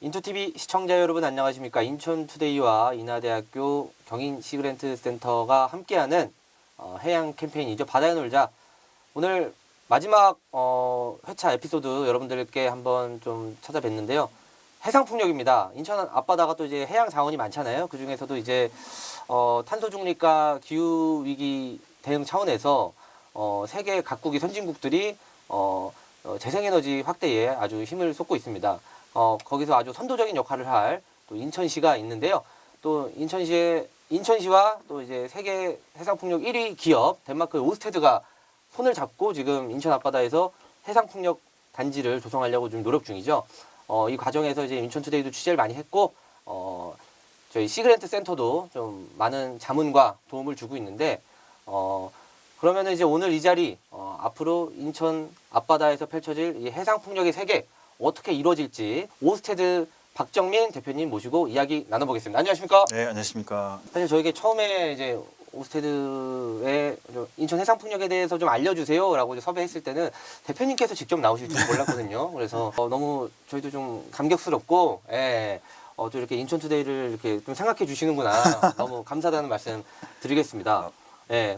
인투TV 시청자 여러분 안녕하십니까. 인천투데이와 인하대학교 경인 시그랜트 센터가 함께하는 해양 캠페인이죠. 바다에 놀자. 오늘 마지막 회차 에피소드 여러분들께 한번 좀 찾아뵀는데요. 해상풍력입니다. 인천 앞바다가 또 이제 해양 자원이 많잖아요. 그 중에서도 이제 탄소 중립과 기후 위기 대응 차원에서 세계 각국의 선진국들이 재생에너지 확대에 아주 힘을 쏟고 있습니다. 거기서 아주 선도적인 역할을 할 또 인천시가 있는데요. 또 인천시와 또 이제 세계 해상풍력 1위 기업 덴마크의 오스테드가 손을 잡고 지금 인천 앞바다에서 해상풍력 단지를 조성하려고 좀 노력 중이죠. 이 과정에서 이제 인천투데이도 취재를 많이 했고, 저희 시그랜트 센터도 좀 많은 자문과 도움을 주고 있는데, 그러면은 이제 오늘 이 자리, 앞으로 인천 앞바다에서 펼쳐질 이 해상풍력의 세계 어떻게 이루어질지 오스테드 박정민 대표님 모시고 이야기 나눠보겠습니다. 안녕하십니까? 네, 안녕하십니까? 사실 저에게 처음에 이제 오스테드의 인천 해상풍력에 대해서 좀 알려주세요라고 이제 섭외했을 때는 대표님께서 직접 나오실 줄 몰랐거든요. 그래서 너무 저희도 좀 감격스럽고, 또 이렇게 인천투데이를 이렇게 좀 생각해 주시는구나. 너무 감사하다는 말씀 드리겠습니다.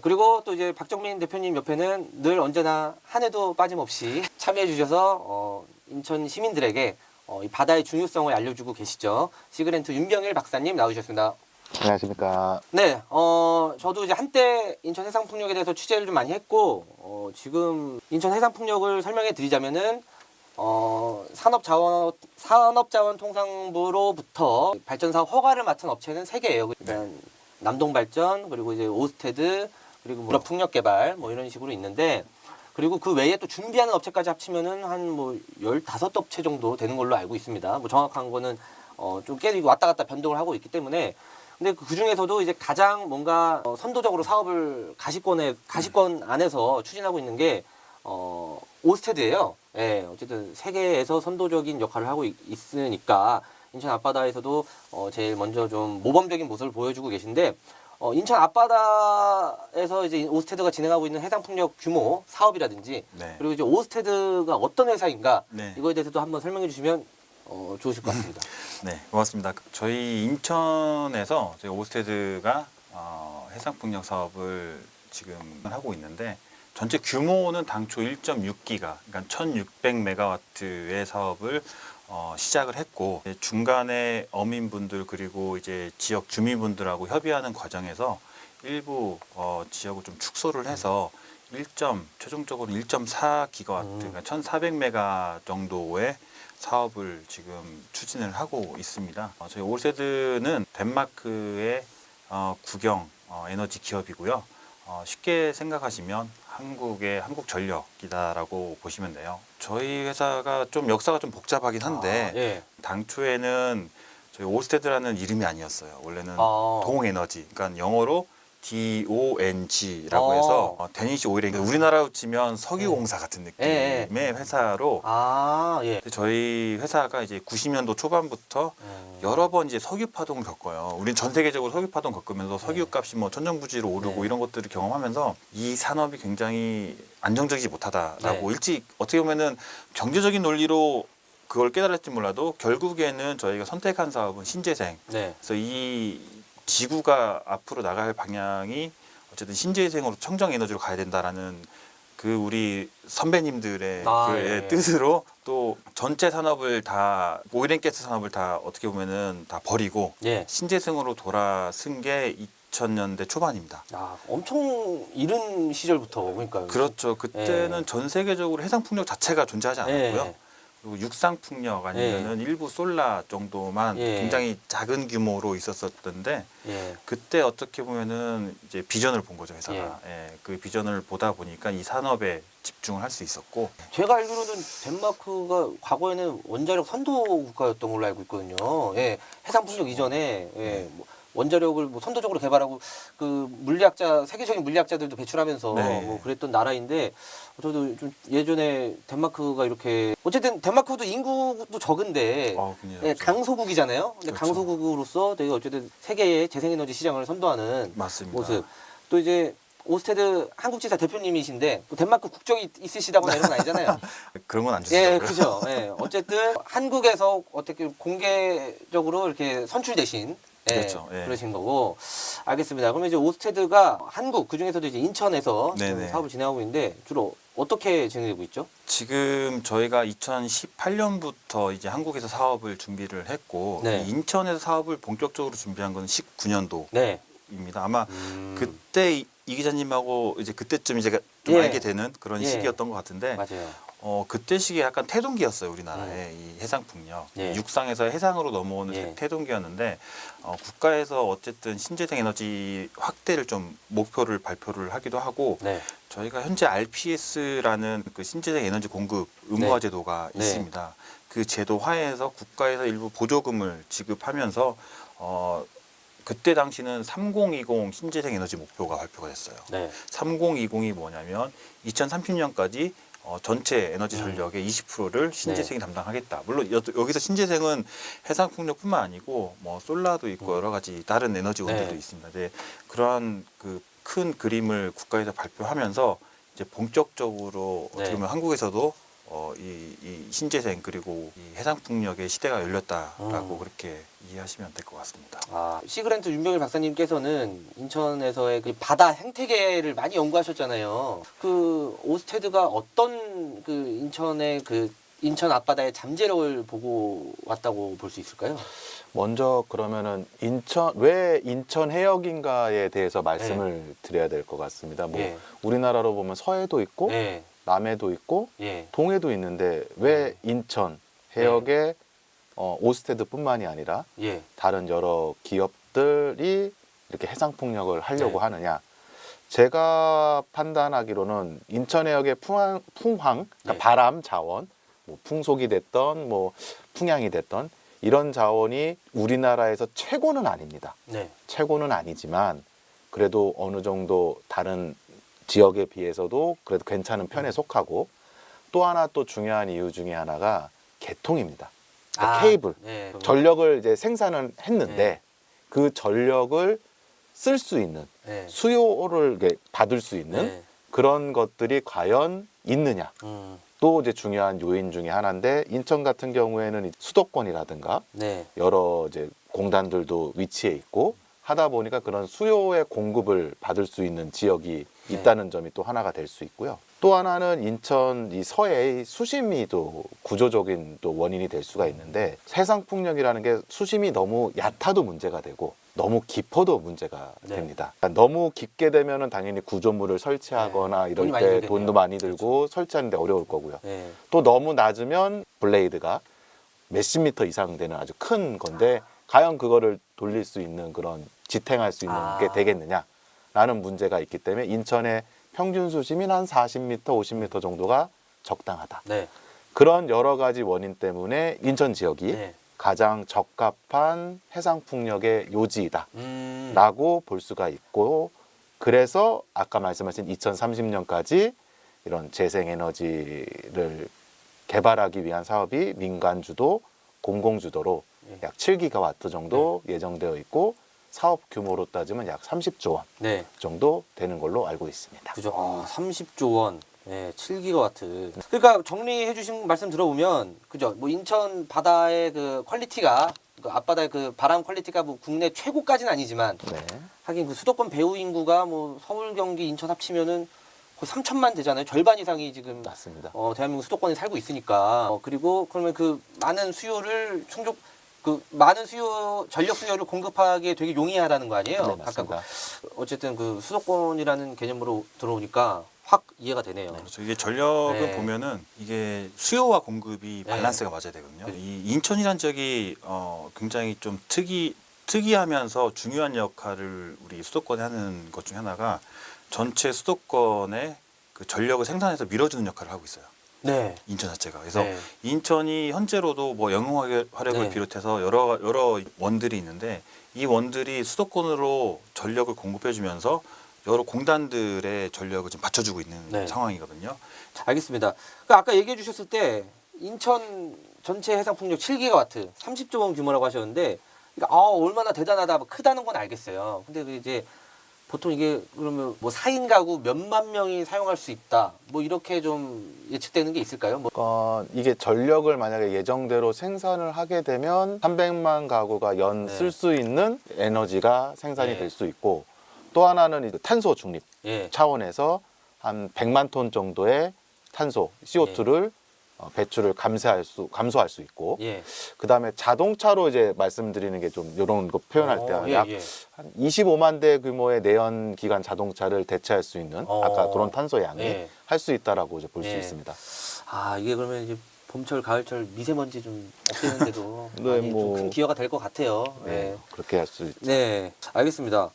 그리고 또 이제 박정민 대표님 옆에는 늘 언제나 한 해도 빠짐없이 참여해 주셔서 인천 시민들에게 이 바다의 중요성을 알려주고 계시죠. 시그랜트 윤병일 박사님 나오셨습니다. 안녕하십니까. 네, 저도 이제 한때 인천 해상풍력에 대해서 취재를 좀 많이 했고, 지금 인천 해상풍력을 설명해 드리자면은, 산업자원통상부로부터 발전사 허가를 맡은 업체는 3개예요. 그러니까 남동발전, 그리고 이제 오스테드, 그리고 유럽풍력개발, 뭐 이런 식으로 있는데, 그리고 그 외에 또 준비하는 업체까지 합치면은 한 뭐 15업체 정도 되는 걸로 알고 있습니다. 뭐 정확한 거는 좀 계속 왔다 갔다 변동을 하고 있기 때문에. 근데 그 중에서도 이제 가장 뭔가 선도적으로 사업을 가시권 안에서 추진하고 있는 게 오스테드예요. 어쨌든 세계에서 선도적인 역할을 하고 있으니까 인천 앞바다에서도 제일 먼저 좀 모범적인 모습을 보여주고 계신데, 인천 앞바다에서 이제 오스테드가 진행하고 있는 해상풍력 규모 사업이라든지, 네. 그리고 이제 오스테드가 어떤 회사인가, 네. 이거에 대해서도 한번 설명해 주시면 좋으실 것 같습니다. 네, 고맙습니다. 저희 인천에서 저희 오스테드가 해상풍력 사업을 지금 하고 있는데, 전체 규모는 당초 1.6기가, 그러니까 1,600메가와트의 사업을 시작을 했고, 중간에 어민분들 그리고 이제 지역 주민분들하고 협의하는 과정에서 일부 지역을 좀 축소를 해서 최종적으로 1.4기가와트, 그러니까 1,400메가 정도의 사업을 지금 추진을 하고 있습니다. 저희 오스테드는 덴마크의 국영 에너지 기업이고요. 쉽게 생각하시면 한국전력이다라고 보시면 돼요. 저희 회사가 좀 역사가 좀 복잡하긴 한데, 당초에는 저희 오스테드라는 이름이 아니었어요. 원래는 동에너지, 그러니까 영어로 DONG라고 해서 데니시 오일에, 그러니까 우리나라로 치면 석유공사 같은 느낌의 회사로. 저희 회사가 이제 90년도 초반부터 여러 번 이제 석유 파동을 겪어요. 우린 전 세계적으로 석유 파동 겪으면서 석유 값이 뭐 천정부지로 오르고 이런 것들을 경험하면서 이 산업이 굉장히 안정적이지 못하다라고 일찍 어떻게 보면은 경제적인 논리로 그걸 깨달을지 몰라도 결국에는 저희가 선택한 사업은 신재생. 그래서 이 지구가 앞으로 나갈 방향이 어쨌든 신재생으로 청정 에너지로 가야 된다라는 그 우리 선배님들의 뜻으로 또 전체 산업을 다 오일앤가스 산업을 다 어떻게 보면은 다 버리고 신재생으로 돌아선 게 2000년대 초반입니다. 엄청 이른 시절부터 그러니까. 그렇죠. 그때는 전 세계적으로 해상풍력 자체가 존재하지 않았고요. 그리고 육상풍력 아니면은 일부 솔라 정도만 굉장히 작은 규모로 있었었던데, 그때 어떻게 보면은 이제 비전을 본 거죠, 회사가. 그 비전을 보다 보니까 이 산업에 집중을 할 수 있었고. 제가 알기로는 덴마크가 과거에는 원자력 선도 국가였던 걸로 알고 있거든요. 해상풍력 이전에 뭐 원자력을 뭐 선도적으로 개발하고 그 세계적인 물리학자들도 배출하면서 뭐 그랬던 나라인데, 저도 좀 예전에 덴마크가 이렇게, 어쨌든 덴마크도 인구도 적은데 강소국이잖아요. 근데 강소국으로서 되게 어쨌든 세계의 재생에너지 시장을 선도하는 모습. 또 이제 오스테드 한국지사 대표님이신데 뭐 덴마크 국적이 있으시다거나 이런 건 아니잖아요. 그런 건 안 예, 주시더라고요. 그죠. 예, 어쨌든 한국에서 어떻게 공개적으로 이렇게 선출되신 그렇죠. 예. 그러신 거고 알겠습니다. 그러면 이제 오스테드가 한국 그 중에서도 이제 인천에서 지금 네네. 사업을 진행하고 있는데 주로 어떻게 진행되고 있죠? 지금 저희가 2018년부터 이제 한국에서 사업을 준비를 했고 네. 이 인천에서 사업을 본격적으로 준비한 건 19년도입니다. 네. 아마 그때 이 기자님하고 이제 그때쯤 이제 좀 예. 알게 되는 그런 예. 시기였던 것 같은데 맞아요. 그때 시기에 약간 태동기였어요. 우리나라의 이 해상풍력. 예. 육상에서 해상으로 넘어오는 예. 태동기였는데 국가에서 어쨌든 신재생 에너지 확대를 좀 목표를 발표를 하기도 하고 네. 저희가 현재 RPS라는 그 신재생 에너지 공급 의무화 네. 제도가 네. 있습니다. 그 제도 하에서 국가에서 일부 보조금을 지급하면서 그때 당시는 3020 신재생 에너지 목표가 발표가 됐어요. 네. 3020이 뭐냐면 2030년까지 전체 에너지 전력의 20%를 신재생이 담당하겠다. 물론 여기서 신재생은 해상풍력뿐만 아니고 뭐 솔라도 있고 여러 가지 다른 에너지원들도 네. 있습니다. 이제 그러한 그 큰 그림을 국가에서 발표하면서 이제 본격적으로 어떻게 보면 한국에서도 이 신재생 그리고 이 해상풍력의 시대가 열렸다라고 그렇게 이해하시면 될 것 같습니다. 시그랜트 윤병일 박사님께서는 인천에서의 그 바다 생태계를 많이 연구하셨잖아요. 그 오스테드가 어떤 그 인천의 그 인천 앞바다의 잠재력을 보고 왔다고 볼 수 있을까요? 먼저 그러면은 왜 인천 해역인가에 대해서 말씀을 드려야 될 것 같습니다. 뭐 예. 우리나라로 보면 서해도 있고 예. 남해도 있고 예. 동해도 있는데 왜 인천 해역에 오스테드뿐만이 아니라 예. 다른 여러 기업들이 이렇게 해상 풍력을 하려고 네. 하느냐? 제가 판단하기로는 인천 해역의 풍황, 그러니까 네. 바람 자원, 뭐 풍속이 됐던 뭐 풍향이 됐던 이런 자원이 우리나라에서 최고는 아닙니다. 네. 최고는 아니지만 그래도 어느 정도 다른 지역에 비해서도 그래도 괜찮은 편에 속하고 또 하나 또 중요한 이유 중에 하나가 개통입니다. 그러니까 케이블. 네. 전력을 이제 생산을 했는데 네. 그 전력을 쓸 수 있는 네. 수요를 이렇게 받을 수 있는 네. 그런 것들이 과연 있느냐. 또 이제 중요한 요인 중에 하나인데 인천 같은 경우에는 수도권이라든가 네. 여러 이제 공단들도 위치해 있고 하다 보니까 그런 수요의 공급을 받을 수 있는 지역이 네. 있다는 점이 또 하나가 될 수 있고요. 또 하나는 인천 이 서해의 수심이 구조적인 또 원인이 될 수가 있는데 해상풍력이라는 게 수심이 너무 얕아도 문제가 되고 너무 깊어도 문제가 네. 됩니다. 그러니까 너무 깊게 되면은 당연히 구조물을 설치하거나 네. 이럴 돈이 많이 때 들겠네요. 돈도 많이 들고 설치하는데 어려울 거고요. 네. 또 너무 낮으면 블레이드가 몇십 미터 이상 되는 아주 큰 건데 과연 그거를 돌릴 수 있는 그런 지탱할 수 있는 게 되겠느냐라는 문제가 있기 때문에 인천의 평균 수심이 한 40m, 50m 정도가 적당하다. 네. 그런 여러 가지 원인 때문에 인천 지역이 네. 가장 적합한 해상풍력의 요지이다 라고 볼 수가 있고 그래서 아까 말씀하신 2030년까지 이런 재생에너지를 개발하기 위한 사업이 민간 주도, 공공 주도로 약 7기가와트 정도 예정되어 있고 사업 규모로 따지면 약 30조 원 네. 정도 되는 걸로 알고 있습니다. 그죠. 30조 원. 네, 7기가와트. 그러니까 정리해 주신 말씀 들어보면 그죠. 뭐 인천 바다의 그 퀄리티가 그 앞바다의 그 바람 퀄리티가 뭐 국내 최고까지는 아니지만 네. 하긴 그 수도권 배후 인구가 뭐 서울, 경기, 인천 합치면은 거의 3천만 되잖아요. 절반 이상이 지금 맞습니다. 대한민국 수도권에 살고 있으니까. 그리고 그러면 그 많은 수요를 그 많은 전력 수요를 공급하기에 되게 용이하다는 거 아니에요? 네, 맞습니다. 어쨌든 그 수도권이라는 개념으로 들어오니까 확 이해가 되네요. 그렇죠. 이게 전력을 네. 보면은 이게 수요와 공급이 네. 밸런스가 맞아야 되거든요. 네. 이 인천이란 지역이 굉장히 좀 특이하면서 중요한 역할을 우리 수도권에 하는 것 중에 하나가 전체 수도권의 그 전력을 생산해서 밀어주는 역할을 하고 있어요. 네. 인천 자체가. 그래서 네. 인천이 현재로도 뭐 영흥화력을 네. 비롯해서 여러 원들이 있는데 이 원들이 수도권으로 전력을 공급해주면서 여러 공단들의 전력을 좀 받쳐주고 있는 네. 상황이거든요. 알겠습니다. 그 아까 얘기해 주셨을 때 인천 전체 해상 풍력 7기가와트, 30조 원 규모라고 하셨는데 얼마나 대단하다, 크다는 건 알겠어요. 근데 그 이제 보통 이게 그러면 뭐 4인 가구 몇만 명이 사용할 수 있다. 뭐 이렇게 좀 예측되는 게 있을까요? 뭐. 이게 전력을 만약에 예정대로 생산을 하게 되면 300만 가구가 연 네. 쓸 수 있는 에너지가 생산이 네. 될 수 있고, 또 하나는 이제 탄소 중립 예. 차원에서 한 100만 톤 정도의 탄소 CO2를 배출을 감소할 수 있고, 예. 그다음에 자동차로 이제 말씀드리는 게 좀 이런 거 표현할 때 예, 약 예. 한 25만 대 규모의 내연 기관 자동차를 대체할 수 있는 아까 그런 탄소 양이 예. 할 수 있다라고 이제 볼 수 예. 있습니다. 아, 이게 그러면 이제 봄철, 가을철 미세먼지 좀 없애는데도 네, 많이 뭐. 좀 큰 기여가 될 것 같아요. 네, 네. 그렇게 할 수 있죠. 네, 알겠습니다.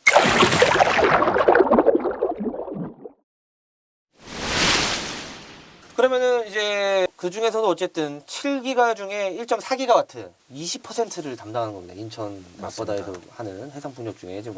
그러면은 이제 그 중에서도 어쨌든 7기가 중에 1.4기가와트 20%를 담당하는 겁니다. 인천 앞바다에서 하는 해상풍력 중에 지금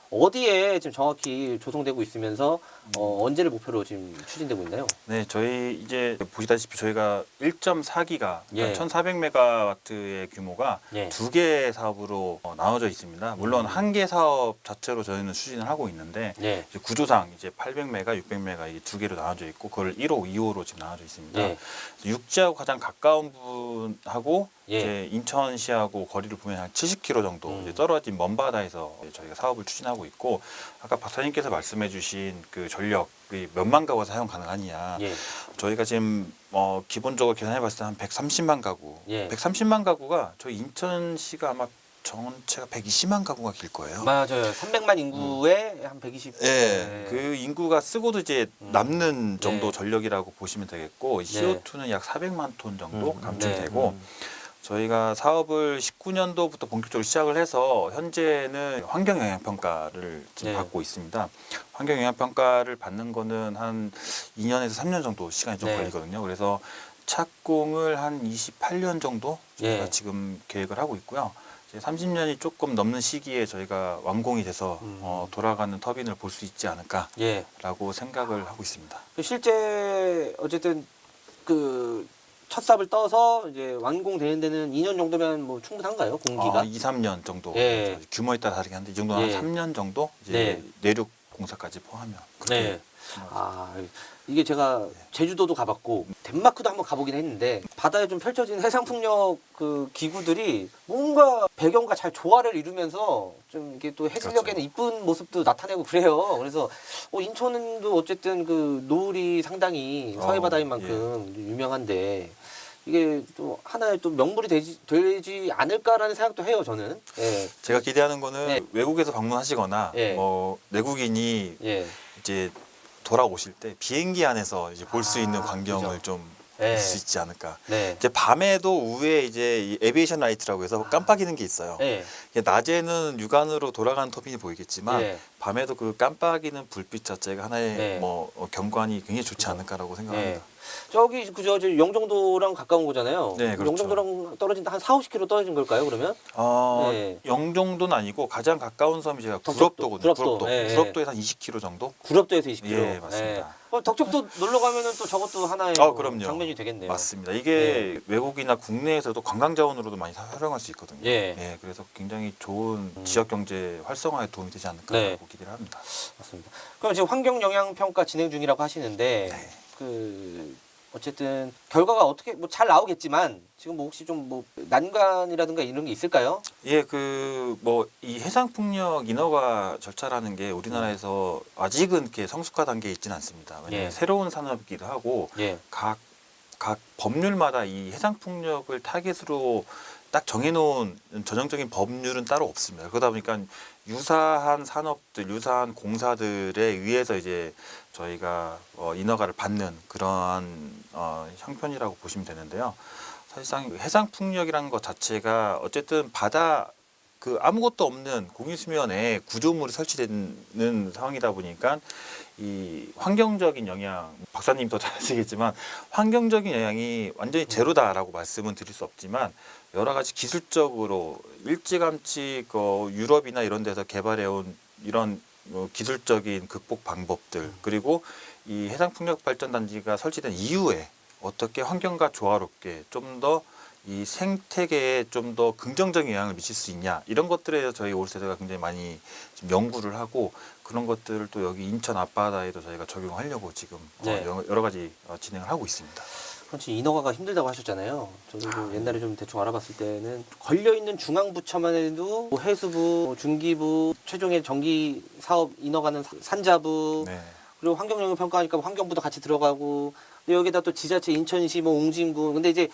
어디에 지금 정확히 조성되고 있으면서 언제를 목표로 지금 추진되고 있나요? 네, 저희 이제 보시다시피 저희가 1.4기가 예. 1,400메가와트의 규모가 예. 두 개 사업으로 나눠져 있습니다. 물론 한 개 사업 자체로 저희는 추진을 하고 있는데 예. 이제 구조상 이제 800메가, 600메가 이 두 개로 나눠져 있고 그걸 1호, 2호로 지금 나눠져 있습니다. 예. 육지하고 가장 가까운 부분하고 예. 이제 인천시하고 거리를 보면 한 70km 정도 이제 떨어진 먼 바다에서 저희가 사업을 추진하고 있고, 아까 박사님께서 말씀해주신 그 전력이 몇만 가구가 사용 가능하냐, 예. 저희가 지금 기본적으로 계산해봤을 때 한 130만 가구, 예. 130만 가구가 저희 인천시가 아마 전체가 120만 가구가 길 거예요. 맞아요. 300만 인구에 한 120. 예, 그 인구가 쓰고도 이제 남는 정도 네. 전력이라고 보시면 되겠고, CO2는 약 400만 톤 정도 감축이 네. 되고, 저희가 사업을 19년도부터 본격적으로 시작을 해서 현재는 환경영향평가를 지금 네. 받고 있습니다. 환경영향평가를 받는 거는 한 2년에서 3년 정도 시간이 좀 네. 걸리거든요. 그래서 착공을 한 28년 정도 저희가 예. 지금 계획을 하고 있고요. 이제 30년이 조금 넘는 시기에 저희가 완공이 돼서 돌아가는 터빈을 볼 수 있지 않을까라고 예. 생각을 하고 있습니다. 실제 어쨌든 그 첫 삽을 떠서 이제 완공되는 데는 2년 정도면 뭐 충분한가요? 공기가? 2, 3년 정도 예. 규모에 따라 다르긴 한데 이 정도는 예. 한 3년 정도 이제 네. 내륙 공사까지 포함하면 그렇게 네. 아, 이게 제가 제주도도 가봤고 덴마크도 한번 가보긴 했는데 바다에 좀 펼쳐진 해상풍력 그 기구들이 뭔가 배경과 잘 조화를 이루면서 좀 이게 또 해질녘에는 이쁜 모습도 나타내고 그래요. 그래서 인천도 어쨌든 그 노을이 상당히 서해 바다인 만큼 유명한데 이게 또 하나의 또 명물이 되지 않을까라는 생각도 해요, 저는. 예. 제가 기대하는 거는 네. 외국에서 방문하시거나 예. 뭐 내국인이 예. 이제 돌아오실 때 비행기 안에서 이제 볼 수 있는 광경을 그죠. 좀 예. 볼 수 있지 않을까. 네. 이제 밤에도 우에 이제 이 에비에이션 라이트라고 해서 깜빡이는 게 있어요. 예. 이게 낮에는 육안으로 돌아가는 터빈이 보이겠지만 예. 밤에도 그 깜빡이는 불빛 자체가 하나의 네. 뭐 경관이 굉장히 좋지 않을까라고 생각합니다. 저기 그저 영종도랑 가까운 거잖아요. 네, 그렇죠. 영종도랑 떨어진다 한 4-50km 떨어진 걸까요, 그러면? 네. 영종도는 아니고 가장 가까운 섬이 제가 덕적도. 구럽도거든요. 구럽도. 예, 예. 구럽도에서 한 20km 정도? 구럽도에서 20km. 예, 맞습니다. 덕적도 놀러 가면은 또 저것도 하나의 그럼요. 장면이 되겠네요. 맞습니다. 이게 외국이나 국내에서도 관광 자원으로도 많이 활용할 수 있거든요. 예. 그래서 굉장히 좋은 지역 경제 활성화에 도움이 되지 않을까라고 네. 기대를 합니다. 맞습니다. 그럼 지금 환경 영향 평가 진행 중이라고 하시는데 네. 그 어쨌든 결과가 어떻게 뭐 잘 나오겠지만 지금 뭐 혹시 좀 뭐 난관이라든가 이런 게 있을까요? 예, 그 뭐 이 해상풍력 인허가 절차라는 게 우리나라에서 아직은 이렇게 성숙화 단계에 있지는 않습니다. 왜냐하면 예. 새로운 산업이기도 하고 예. 각 법률마다 이 해상풍력을 타겟으로 딱 정해놓은 전형적인 법률은 따로 없습니다. 그러다 보니까 유사한 산업들, 유사한 공사들에 의해서 이제 저희가 인허가를 받는 그러한 형편이라고 보시면 되는데요. 사실상 해상풍력이라는 것 자체가 어쨌든 바다 그 아무것도 없는 공유수면에 구조물이 설치되는 상황이다 보니까 이 환경적인 영향, 박사님 더 잘 아시겠지만 환경적인 영향이 완전히 제로다라고 말씀은 드릴 수 없지만 여러 가지 기술적으로 일찌감치 유럽이나 이런 데서 개발해온 이런 기술적인 극복 방법들, 그리고 이 해상풍력 발전단지가 설치된 이후에 어떻게 환경과 조화롭게 좀 더 이 생태계에 좀 더 긍정적인 영향을 미칠 수 있냐 이런 것들에 대해서 저희 올세대가 굉장히 많이 지금 연구를 하고 그런 것들을 또 여기 인천 앞바다에도 저희가 적용하려고 지금 네. 여러 가지 진행을 하고 있습니다. 그렇지 인허가가 힘들다고 하셨잖아요. 저도 옛날에 좀 대충 알아봤을 때는 걸려 있는 중앙부처만 해도 뭐 해수부, 뭐 중기부, 최종의 전기 사업 인허가는 산자부, 네. 그리고 환경영향 평가하니까 환경부도 같이 들어가고 근데 여기다 또 지자체 인천시, 뭐 옹진군 근데 이제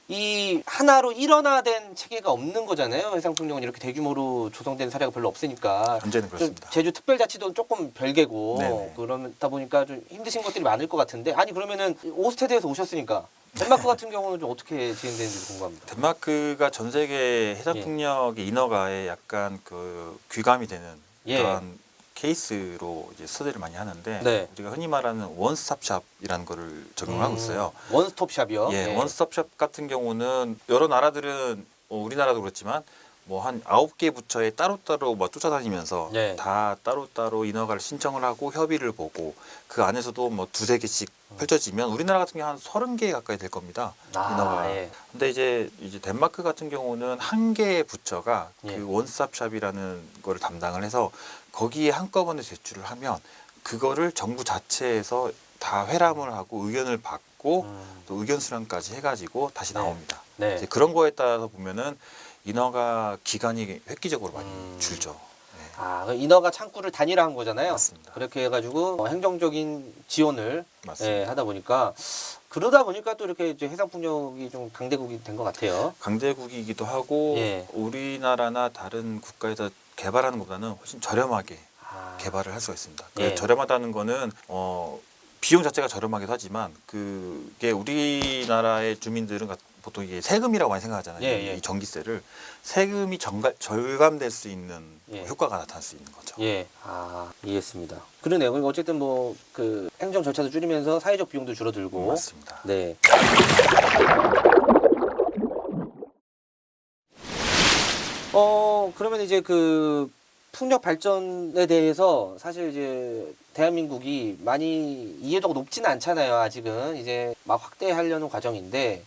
이 하나로 일원화된 체계가 없는 거잖아요. 해상풍력은 이렇게 대규모로 조성된 사례가 별로 없으니까. 현재는 좀 그렇습니다. 제주 특별자치도는 조금 별개고 네네. 그러다 보니까 좀 힘드신 것들이 많을 것 같은데 아니 그러면은 오스테드에서 오셨으니까 덴마크 같은 경우는 좀 어떻게 진행되는지 궁금합니다. 덴마크가 전 세계 해상풍력의 인허가에 약간 그 귀감이 되는 예. 그런 케이스로 이제 서대를 많이 하는데 네. 우리가 흔히 말하는 원스톱샵이라는 거를 적용하고 있어요. 원스톱샵이요? 예, 네. 원스톱샵 같은 경우는 여러 나라들은 우리나라도 그렇지만 뭐 한 9개 부처에 따로따로 뭐 쫓아다니면서 네. 다 따로따로 인허가를 신청을 하고 협의를 보고 그 안에서도 뭐 두세 개씩 펼쳐지면 우리나라 같은 경우 한 30개 가까이 될 겁니다. 인허가. 예. 근데 이제 덴마크 같은 경우는 한 개의 부처가 예. 그 원스톱샵이라는 거를 담당을 해서 거기에 한꺼번에 제출을 하면 그거를 정부 자체에서 다 회람을 하고 의견을 받고 또 의견 수렴까지 해가지고 다시 네. 나옵니다. 네. 이제 그런 거에 따라서 보면은 인허가 기간이 획기적으로 많이 줄죠. 네. 아, 그 인허가 창구를 단일화한 거잖아요. 맞습니다. 그렇게 해가지고 행정적인 지원을 맞습니다. 예, 하다 보니까 그러다 보니까 또 이렇게 이제 해상풍력이 좀 강대국이 된 것 같아요. 강대국이기도 하고 예. 우리나라나 다른 국가에서 개발하는 것보다는 훨씬 저렴하게 아, 개발을 할 수가 있습니다. 예. 저렴하다는 거는 비용 자체가 저렴하기도 하지만 그게 우리나라의 주민들은 보통 이게 세금이라고 많이 생각하잖아요. 예, 예. 이 전기세를 세금이 절감될 수 있는 예. 효과가 나타날 수 있는 거죠. 예, 아 이해했습니다. 그러네요. 그러니까 어쨌든 뭐 그 행정 절차도 줄이면서 사회적 비용도 줄어들고. 맞습니다. 네. 그러면 이제 그 풍력 발전에 대해서 사실 이제 대한민국이 많이 이해도가 높지는 않잖아요. 아직은 이제 막 확대하려는 과정인데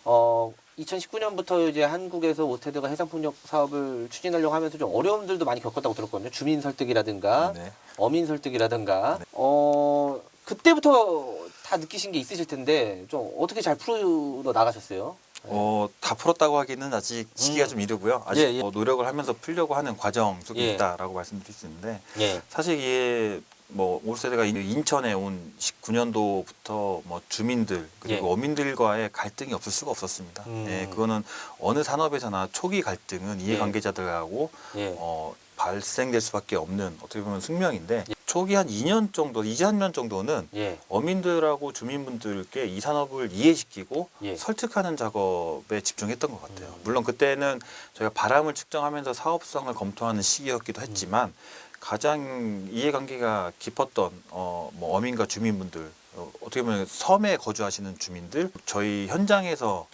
2019년부터 이제 한국에서 오스테드가 해상풍력 사업을 추진하려고 하면서 좀 어려움들도 많이 겪었다고 들었거든요. 주민 설득이라든가 네. 어민 설득이라든가 네. 그때부터 다 느끼신 게 있으실 텐데 좀 어떻게 잘 풀어 나가셨어요? 다 풀었다고 하기는 아직 시기가 좀 이르고요. 아직 예, 예. 노력을 하면서 풀려고 하는 과정 속에 예. 있다라고 말씀드릴 수 있는데 예. 사실 이게 뭐 올세대가 인천에 온 19년도부터 뭐 주민들 그리고 예. 어민들과의 갈등이 없을 수가 없었습니다. 예, 그거는 어느 산업에서나 초기 갈등은 이해관계자들하고 예. 발생될 수밖에 없는 어떻게 보면 숙명인데 초기 한 2년 정도, 2~3년 정도는 예. 어민들하고 주민분들께 이 산업을 이해시키고 예. 설득하는 작업에 집중했던 것 같아요. 물론 그때는 저희가 바람을 측정하면서 사업성을 검토하는 시기였기도 했지만 가장 이해관계가 깊었던 뭐 어민과 주민분들 어떻게 보면 섬에 거주하시는 주민들 저희 현장에서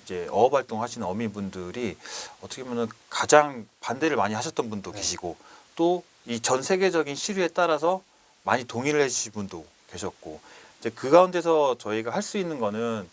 이제 어업 활동하시는 어민분들이 어떻게 보면 가장 반대를 많이 하셨던 분도 네. 계시고 또 이 전 세계적인 시류에 따라서 많이 동의를 해주신 분도 계셨고 이제 그 가운데서 저희가 할 수 있는 거는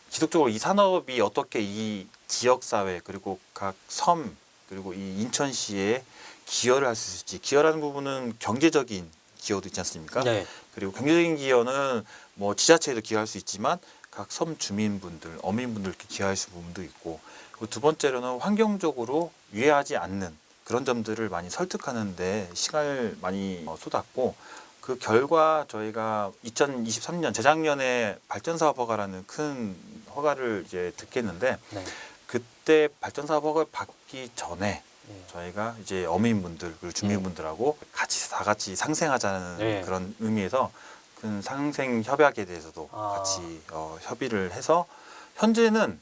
지속적으로 이 산업이 어떻게 이 지역 사회 그리고 각 섬 그리고 이 인천시에 기여를 할 수 있을지 기여라는 부분은 경제적인 기여도 있지 않습니까? 네. 그리고 경제적인 기여는 뭐 지자체에도 기여할 수 있지만 각 섬 주민분들, 어민분들께 기여할 수 있는 부분도 있고 그리고 두 번째로는 환경적으로 유해하지 않는 그런 점들을 많이 설득하는데 시간을 많이 쏟았고 그 결과 저희가 2023년 재작년에 발전사업 허가라는 큰 허가를 이제 듣겠는데 네. 그때 발전사업 허가를 받기 전에 네. 저희가 이제 어민분들 그리고 주민분들하고 같이 다 같이 상생하자는 네. 그런 의미에서 큰 상생 협약에 대해서도 아. 같이 협의를 해서 현재는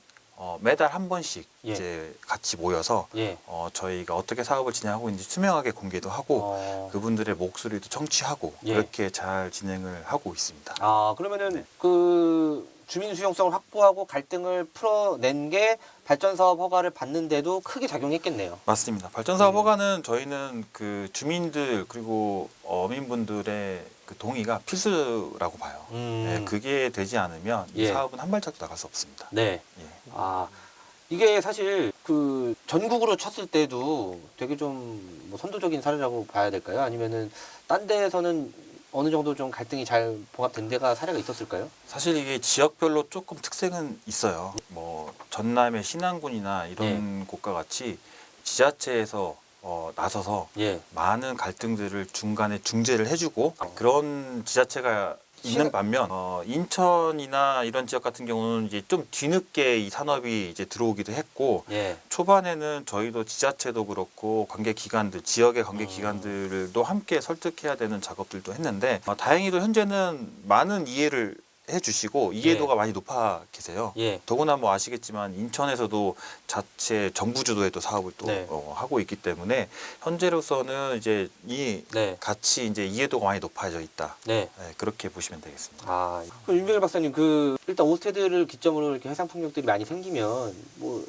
매달 한 번씩 예. 이제 같이 모여서 예. 저희가 어떻게 사업을 진행하고 있는지 투명하게 공개도 하고 그분들의 목소리도 청취하고 예. 그렇게 잘 진행을 하고 있습니다. 아 그러면은 네. 그 주민 수용성을 확보하고 갈등을 풀어낸 게 발전 사업 허가를 받는데도 크게 작용했겠네요. 맞습니다. 발전사업 허가는 저희는 그 주민들 그리고 어민분들의 그 동의가 필수라고 봐요. 네, 그게 되지 않으면 이 예. 사업은 한 발짝도 나갈 수 없습니다. 네. 예. 아, 이게 사실 그 전국으로 쳤을 때도 되게 좀 뭐 선도적인 사례라고 봐야 될까요? 아니면은 딴 데에서는 어느 정도 좀 갈등이 잘 봉합된 데가 사례가 있었을까요? 사실 이게 지역별로 조금 특색은 있어요. 뭐 전남의 신안군이나 이런 곳과 같이 지자체에서 나서서 예. 많은 갈등들을 중간에 중재를 해주고 그런 지자체가 있는 반면 인천이나 이런 지역 같은 경우는 이제 좀 뒤늦게 이 산업이 이제 들어오기도 했고 예. 초반에는 저희도 지자체도 그렇고 관계 기관들 지역의 관계 기관들도 함께 설득해야 되는 작업들도 했는데 다행히도 현재는 많은 이해를 해주시고 이해도가 많이 높아 계세요. 예. 더구나 뭐 아시겠지만 인천에서도 자체 정부 주도의 또 사업을 또 네. 하고 있기 때문에 현재로서는 이제 이 네. 같이 이제 이해도가 많이 높아져 있다. 네. 네, 그렇게 보시면 되겠습니다. 아, 그럼 윤병일 박사님 그 일단 오스테드를 기점으로 이렇게 해상 풍력들이 많이 생기면 뭐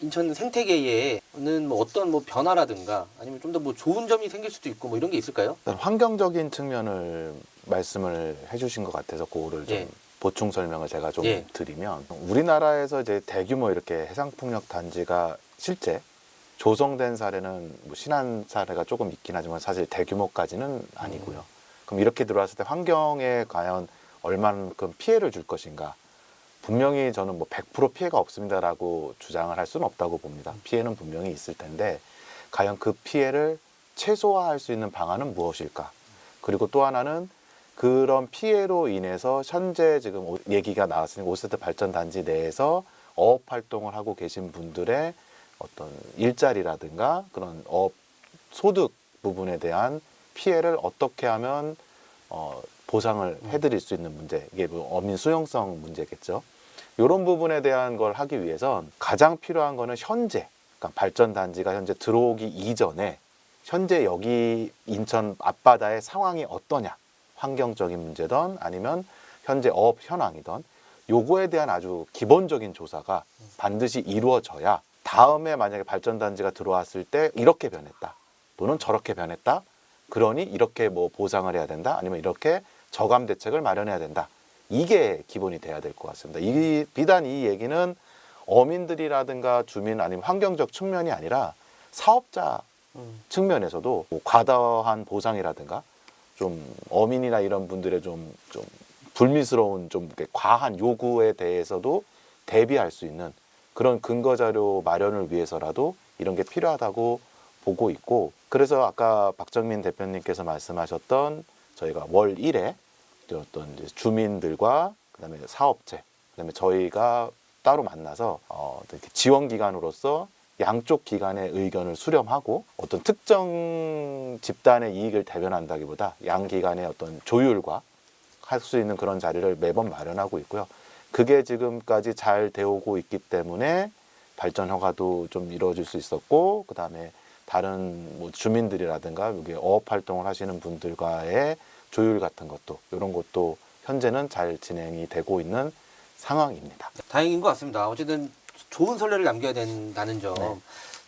인천 생태계에는 뭐 어떤 뭐 변화라든가 아니면 좀 더 뭐 좋은 점이 생길 수도 있고 뭐 이런 게 있을까요? 일단 환경적인 측면을 말씀을 해주신 것 같아서 그거를 좀 예. 보충 설명을 제가 좀 예. 드리면 우리나라에서 이제 대규모 이렇게 해상풍력 단지가 실제 조성된 사례는 뭐 신안 사례가 조금 있긴 하지만 사실 대규모까지는 아니고요. 그럼 이렇게 들어왔을 때 환경에 과연 얼마만큼 피해를 줄 것인가? 분명히 저는 뭐 100% 피해가 없습니다라고 주장을 할 수는 없다고 봅니다. 피해는 분명히 있을 텐데 과연 그 피해를 최소화할 수 있는 방안은 무엇일까? 그리고 또 하나는 그런 피해로 인해서 현재 지금 얘기가 나왔으니까 5세대 발전단지 내에서 어업 활동을 하고 계신 분들의 어떤 일자리라든가 그런 어업 소득 부분에 대한 피해를 어떻게 하면 보상을 해드릴 수 있는 문제, 이게 뭐 어민 수용성 문제겠죠. 이런 부분에 대한 걸 하기 위해선 가장 필요한 거는 현재, 그러니까 발전단지가 현재 들어오기 이전에 현재 여기 인천 앞바다의 상황이 어떠냐, 환경적인 문제든 아니면 현재 어업 현황이든 요거에 대한 아주 기본적인 조사가 반드시 이루어져야 다음에 만약에 발전단지가 들어왔을 때 이렇게 변했다 또는 저렇게 변했다, 그러니 이렇게 뭐 보상을 해야 된다 아니면 이렇게 저감 대책을 마련해야 된다, 이게 기본이 돼야 될 것 같습니다. 비단 이 얘기는 어민들이라든가 주민 아니면 환경적 측면이 아니라 사업자 측면에서도 뭐 과다한 보상이라든가 좀 어민이나 이런 분들의 좀 불미스러운 좀 과한 요구에 대해서도 대비할 수 있는 그런 근거 자료 마련을 위해서라도 이런 게 필요하다고 보고 있고, 그래서 아까 박정민 대표님께서 말씀하셨던 저희가 월 1회 어떤 이제 주민들과 그다음에 사업체, 그다음에 저희가 따로 만나서 이렇게 지원 기관으로서 양쪽 기관의 의견을 수렴하고 어떤 특정 집단의 이익을 대변한다기보다 양 기관의 어떤 조율과 할 수 있는 그런 자리를 매번 마련하고 있고요. 그게 지금까지 잘 되어오고 있기 때문에 발전 허가도 좀 이루어질 수 있었고, 그다음에 다른 뭐 주민들이라든가 여기 어업 활동을 하시는 분들과의 조율 같은 것도 이런 것도 현재는 잘 진행이 되고 있는 상황입니다. 다행인 것 같습니다. 어쨌든 좋은 선례를 남겨야 된다는 점. 네.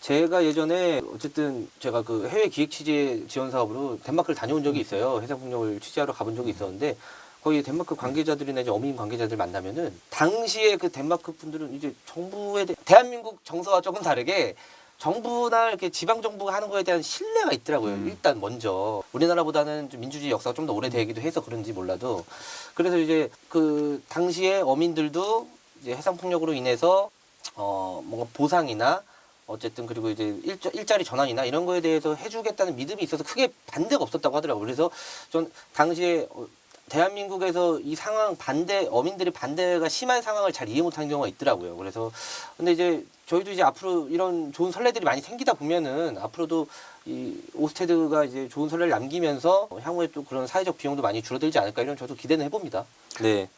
제가 예전에 어쨌든 제가 그 해외 기획 취재 지원 사업으로 덴마크를 다녀온 적이 있어요. 해상풍력을 취재하러 가본 적이 있었는데 거기 덴마크 관계자들이나 이제 어민 관계자들 만나면은 당시에 그 덴마크 분들은 이제 정부에 대한민국 정서와 조금 다르게 정부나 이렇게 지방 정부가 하는 거에 대한 신뢰가 있더라고요. 일단 먼저 우리나라보다는 좀 민주주의 역사가 좀 더 오래되기도 해서 그런지 몰라도, 그래서 이제 그 당시에 어민들도 이제 해상 풍력으로 인해서 뭔가 보상이나 어쨌든 그리고 이제 일자리 전환이나 이런 거에 대해서 해주겠다는 믿음이 있어서 크게 반대가 없었다고 하더라고요. 그래서 전 당시에 대한민국에서 이 상황 어민들의 반대가 심한 상황을 잘 이해 못하는 경우가 있더라고요. 그래서 근데 이제 저희도 이제 앞으로 이런 좋은 선례들이 많이 생기다 보면은 앞으로도 이 오스테드가 이제 좋은 선례를 남기면서 향후에 또 그런 사회적 비용도 많이 줄어들지 않을까 이런 저도 기대는 해봅니다. 네.